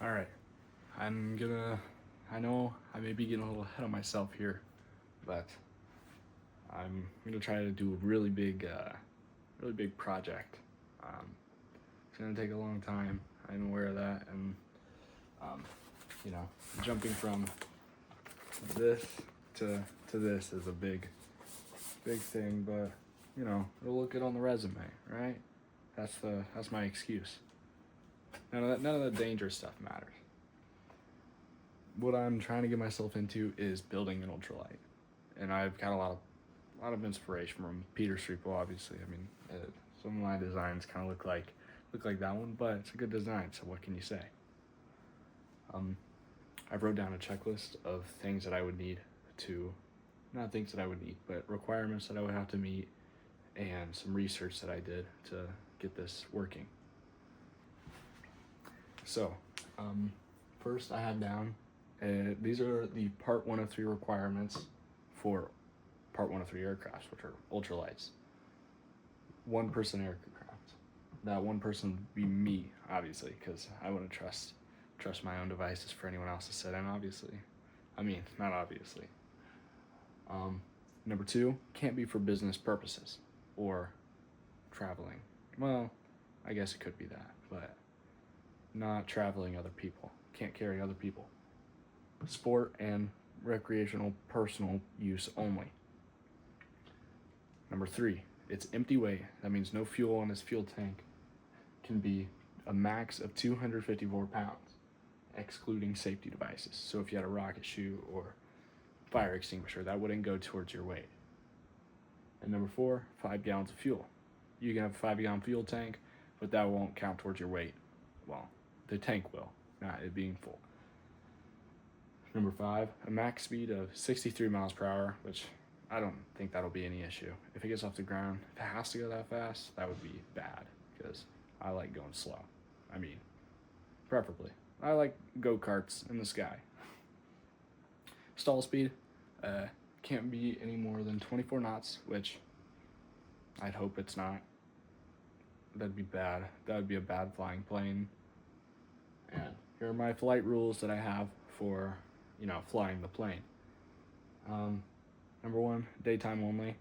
All right, I know I may be getting a little ahead of myself here, but I'm gonna try to do a really big project. Um, it's gonna take a long time. I'm aware of that, and um, you know, jumping from this to this is a big thing, but it'll look good on the resume, right? That's my excuse. None of the dangerous stuff matters. What I'm trying to get myself into is building an ultralight, and I've got a lot of inspiration from Peter Streeple. Obviously, I mean, some of my designs kind of look like that one, but it's a good design. So what can you say? I wrote down a checklist of things that I would need to, not things that I would need, but requirements that I would have to meet, and some research that I did to get this working. So, first I have down, these are the Part 1 of 3 requirements for Part 1 of 3 aircrafts, which are ultralights. One person aircraft. That one person would be me, obviously, because I wouldn't trust my own devices for anyone else to sit in, obviously. I mean, not obviously. Number 2, can't be for business purposes or traveling. Well, I guess it could be that, but not traveling other people. Can't carry other people. Sport and recreational personal use only. Number 3, it's empty weight. That means no fuel in his fuel tank. Can be a max of 254 pounds, excluding safety devices. So if you had a rocket chute or fire extinguisher, that wouldn't go towards your weight. And number 4, 5 gallons of fuel. You can have a 5-gallon fuel tank, but that won't count towards your weight. Well, the tank will, not it being full. Number 5, a max speed of 63 miles per hour, which I don't think that'll be any issue. If it gets off the ground, if it has to go that fast, that would be bad, because I like going slow. I mean, preferably. I like go-karts in the sky. Stall speed can't be any more than 24 knots, which I'd hope it's not. That'd be bad. That would be a bad flying plane. And here are my flight rules that I have for, flying the plane. Number 1, daytime only.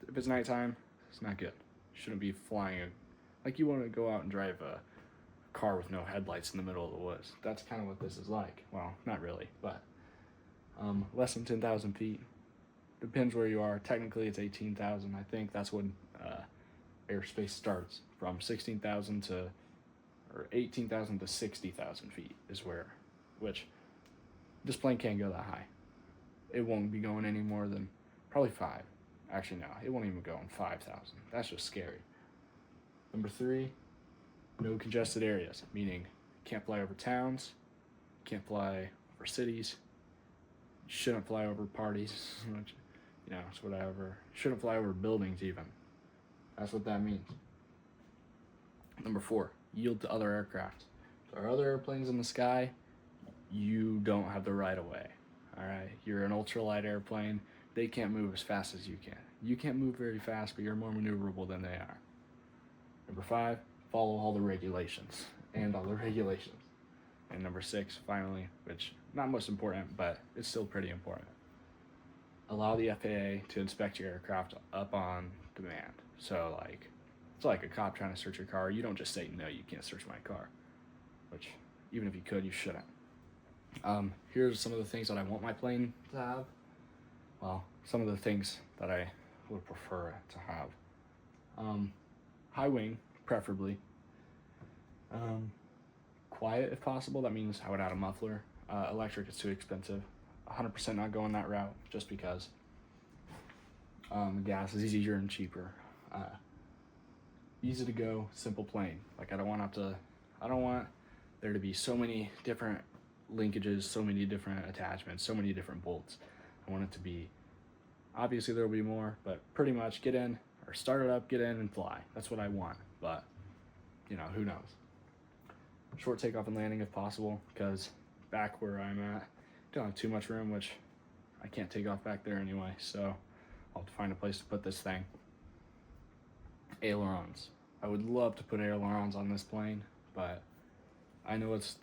If it's nighttime, it's not good. Shouldn't be flying like you want to go out and drive a car with no headlights in the middle of the woods. That's kind of what this is like. Well, not really, but less than 10,000 feet. Depends where you are. Technically, it's 18,000. I think that's when airspace starts, from 16,000 to, or 18,000 to 60,000 feet is which this plane can't go that high. It won't be going any more than probably 5. Actually, no, it won't even go in 5,000. That's just scary. Number 3, no congested areas, meaning can't fly over towns, can't fly over cities, shouldn't fly over parties, which, it's whatever. Shouldn't fly over buildings even. That's what that means. Number 4, yield to other aircraft. If there are other airplanes in the sky, you don't have the right of way. All right, you're an ultralight airplane. They can't move as fast as you can. You can't move very fast, but you're more maneuverable than they are. Number 5, follow all the regulations and all the regulations. And number 6, finally, which not most important, but it's still pretty important. Allow the FAA to inspect your aircraft up on demand. So it's like a cop trying to search your car. You don't just say, no, you can't search my car, which even if you could, you shouldn't. Here's some of the things that I want my plane to have. Well, some of the things that I would prefer it to have. High wing, preferably. Quiet if possible. That means I would add a muffler. Electric is too expensive. 100% not going that route, just because gas is easier and cheaper. Easy to go, simple plane. Like I don't want there to be so many different linkages, so many different attachments, so many different bolts. I want it to be, obviously there will be more, but pretty much get in or start it up, get in and fly. That's what I want, but who knows. Short takeoff and landing if possible, because back where I'm at, don't have too much room, which I can't take off back there anyway, so I'll have to find a place to put this thing. Ailerons. I would love to put ailerons on this plane, but I know it's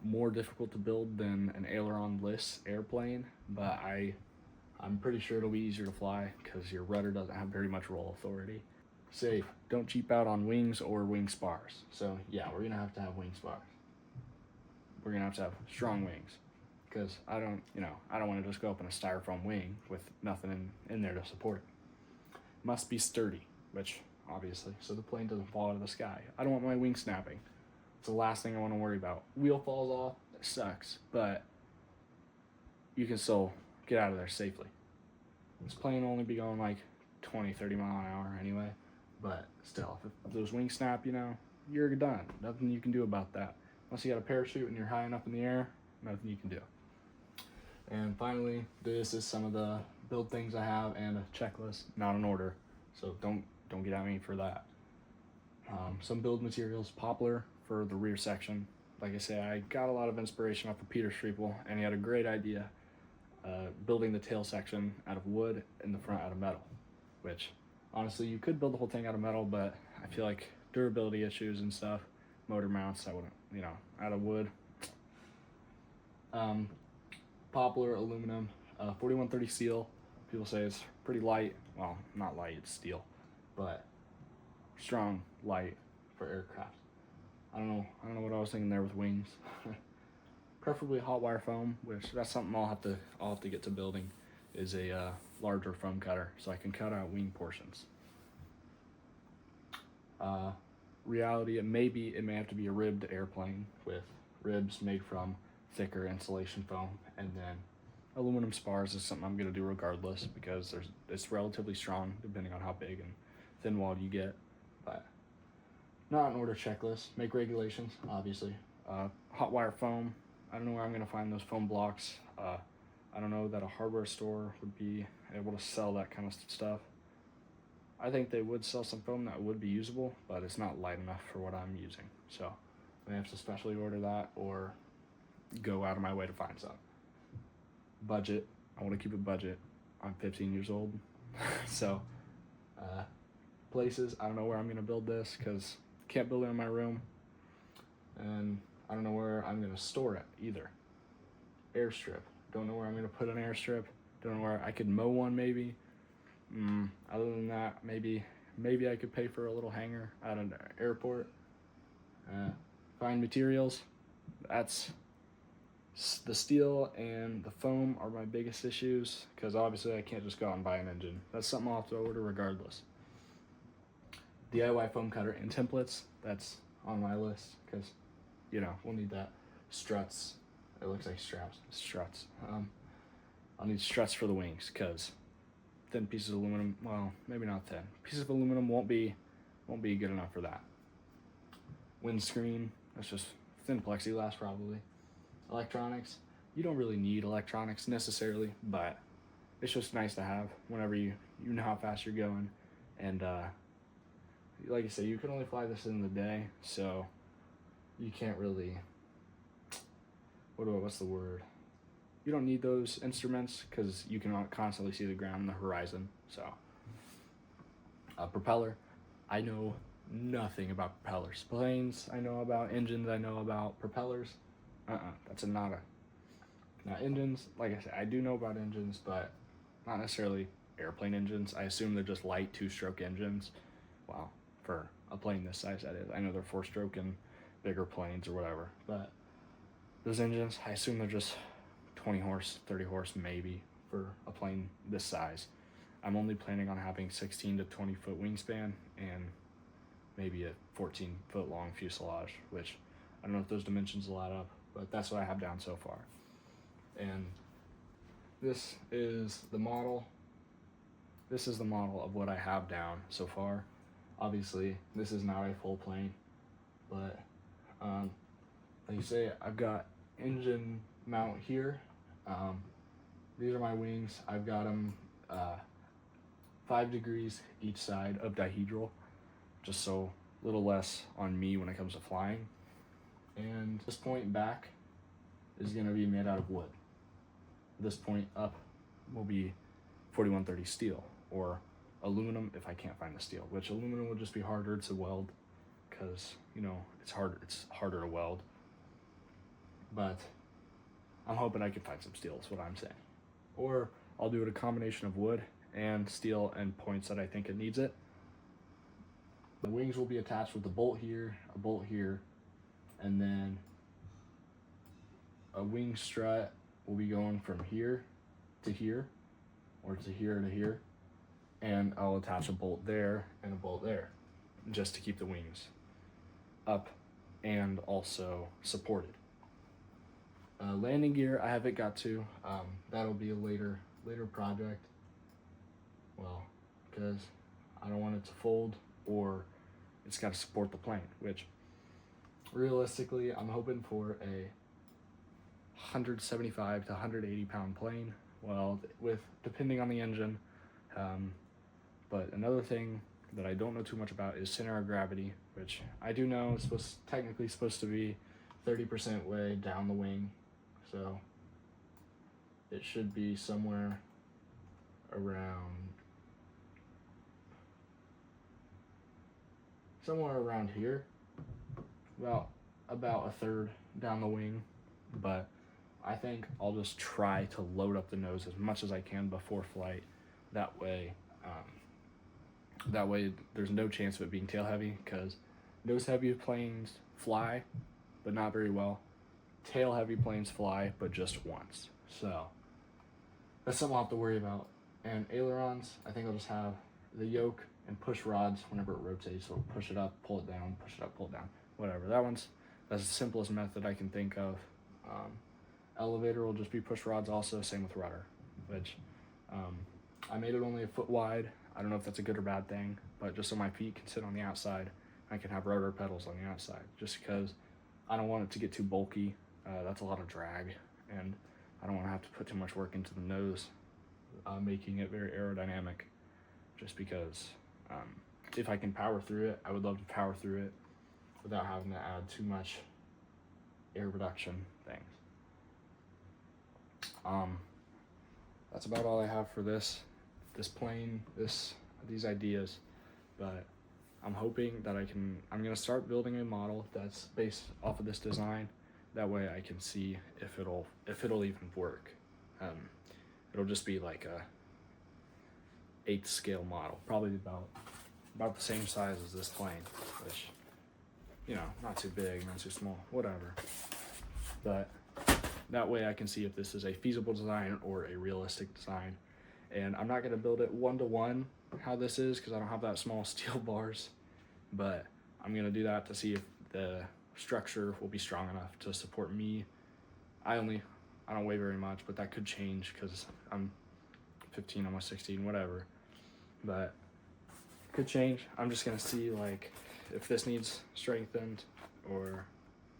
more difficult to build than an aileron-less airplane, but I'm pretty sure it'll be easier to fly because your rudder doesn't have very much roll authority. Safe. Don't cheap out on wings or wing spars. So yeah, we're gonna have to have wing spars. We're gonna have to have strong wings, because I don't want to just go up in a styrofoam wing with nothing in there to support it. Must be sturdy, which obviously, so the plane doesn't fall out of the sky. I don't want my wing snapping. It's the last thing I want to worry about. Wheel falls off, it sucks, but you can still get out of there safely. This plane will only be going like 20, 30 mile an hour anyway, but still, if those wings snap, you're done. Nothing you can do about that. Unless you got a parachute and you're high enough in the air, nothing you can do. And finally, this is some of the build things I have and a checklist, not in order, so don't get at me for that. Some build materials: poplar for the rear section. Like I say, I got a lot of inspiration off of Peter Streeple, and he had a great idea building the tail section out of wood and the front out of metal, which honestly you could build the whole thing out of metal, but I feel like durability issues and stuff, motor mounts, I wouldn't, out of wood. Poplar, aluminum, 4130 steel. People say it's pretty light. Well, not light, it's steel, but strong, light for aircraft. I don't know what I was thinking there with wings. Preferably hot wire foam, which that's something I'll have to get to building, is a larger foam cutter so I can cut out wing portions. Reality, it may have to be a ribbed airplane with ribs made from thicker insulation foam, and then aluminum spars is something I'm gonna do regardless, because it's relatively strong depending on how big and thin walled you get. But not an order checklist. Make regulations, obviously. Hot wire foam. I don't know where I'm gonna find those foam blocks. I don't know that a hardware store would be able to sell that kind of stuff. I think they would sell some foam that would be usable, but it's not light enough for what I'm using. So I may have to specially order that or go out of my way to find some. Budget. I want to keep a budget. I'm 15 years old. So places, I don't know where I'm going to build this because I can't build it in my room. And I don't know where I'm going to store it either. Airstrip. Don't know where I'm going to put an airstrip. Don't know where I could mow one maybe. Other than that, maybe I could pay for a little hangar at an airport. Find materials. That's the steel and the foam are my biggest issues, because obviously I can't just go out and buy an engine. That's something I'll have to order regardless. DIY foam cutter and templates, that's on my list, because we'll need that. Struts. It looks like straps. Struts. I'll need struts for the wings, because thin pieces of aluminum, well, maybe not thin. Pieces of aluminum won't be good enough for that. Windscreen, that's just thin plexiglass probably. Electronics, you don't really need electronics necessarily, but it's just nice to have whenever you know how fast you're going. And like I said, you can only fly this in the day, so you can't really, what's the word? You don't need those instruments because you can constantly see the ground and the horizon. So, propeller. I know nothing about propellers. Planes, I know about. Engines, I know about. Propellers, that's not a. Now engines, like I said, I do know about engines, but not necessarily airplane engines. I assume they're just light 2-stroke engines. Well, for a plane this size, that is. I know they're 4-stroke in bigger planes or whatever, but those engines, I assume they're just 20 horse, 30 horse maybe for a plane this size. I'm only planning on having 16 to 20 foot wingspan and maybe a 14 foot long fuselage, which I don't know if those dimensions will add up, but that's what I have down so far. And this is the model. This is the model of what I have down so far. Obviously, this is not a full plane, but like you say, I've got engine mount here. These are my wings. I've got them 5 degrees each side of dihedral, just so a little less on me when it comes to flying. And this point back is going to be made out of wood. This point up will be 4130 steel or aluminum if I can't find the steel, which aluminum will just be harder to weld because it's harder to weld. but I'm hoping I can find some steel is what I'm saying. Or I'll do it a combination of wood and steel and points that I think it needs it. The wings will be attached with a bolt here, and then a wing strut will be going from here to here, or to here to here, and I'll attach a bolt there and a bolt there, just to keep the wings up and also supported. Landing gear, I haven't got to. That'll be a later project. Well, because I don't want it to fold, or it's got to support the plane, which realistically I'm hoping for a 175 to 180 pound plane. Well, with depending on the engine. But another thing that I don't know too much about is center of gravity, which I do know is technically supposed to be 30% way down the wing. So it should be somewhere around here, about a third down the wing. But I think I'll just try to load up the nose as much as I can before flight. That way there's no chance of it being tail heavy, because nose heavy planes fly, but not very well. Tail heavy planes fly, but just once. So that's something I'll have to worry about. And ailerons, I think I'll just have the yoke and push rods whenever it rotates. So push it up, pull it down, push it up, pull it down, whatever. That's the simplest method I can think of. Elevator will just be push rods also, same with rudder, which I made it only a foot wide. I don't know if that's a good or bad thing, but just so my feet can sit on the outside, I can have rudder pedals on the outside, just because I don't want it to get too bulky. That's a lot of drag, and I don't want to have to put too much work into the nose, making it very aerodynamic, just because if I can power through it, I would love to power through it without having to add too much air reduction things. That's about all I have for this plane, these ideas, but I'm hoping that I'm gonna start building a model that's based off of this design. That way I can see if it'll even work. It'll just be like a 8th scale model, probably about the same size as this plane, which, you know, not too big, not too small, whatever. But that way I can see if this is a feasible design or a realistic design. And I'm not gonna build it 1-to-1 how this is, because I don't have that small steel bars, but I'm gonna do that to see if the structure will be strong enough to support me. I don't weigh very much, but that could change because I'm 15, almost 16, whatever. But it could change. I'm just gonna see like if this needs strengthened, or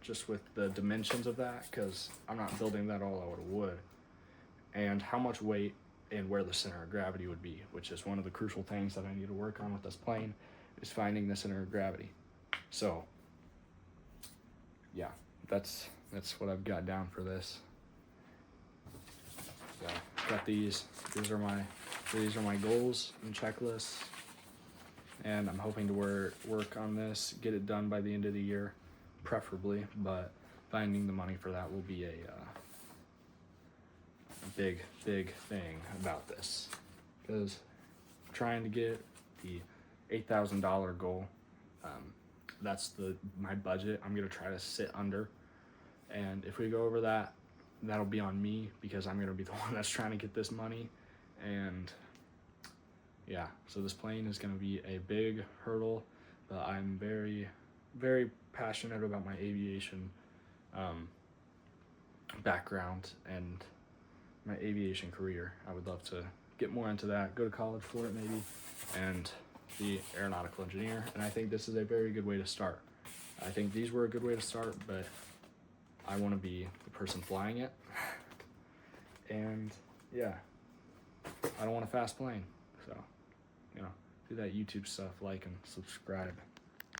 just with the dimensions of that, because I'm not building that all out of wood, and how much weight and where the center of gravity would be, which is one of the crucial things that I need to work on with this plane, is finding the center of gravity. So yeah, that's what I've got down for this. So got these are my goals and checklists, and I'm hoping to work on this, get it done by the end of the year, preferably, but finding the money for that will be a big thing about this, because trying to get the $8,000 goal, that's my budget. I'm gonna try to sit under, and if we go over that, that'll be on me, because I'm gonna be the one that's trying to get this money. And yeah, so this plane is gonna be a big hurdle, but I'm very, very passionate about my aviation background and my aviation career. I would love to get more into that, go to college for it maybe, and be aeronautical engineer. And I think this is a very good way to start. I think these were a good way to start, but I want to be the person flying it. And yeah, I don't want a fast plane. So, you know, do that YouTube stuff, like and subscribe.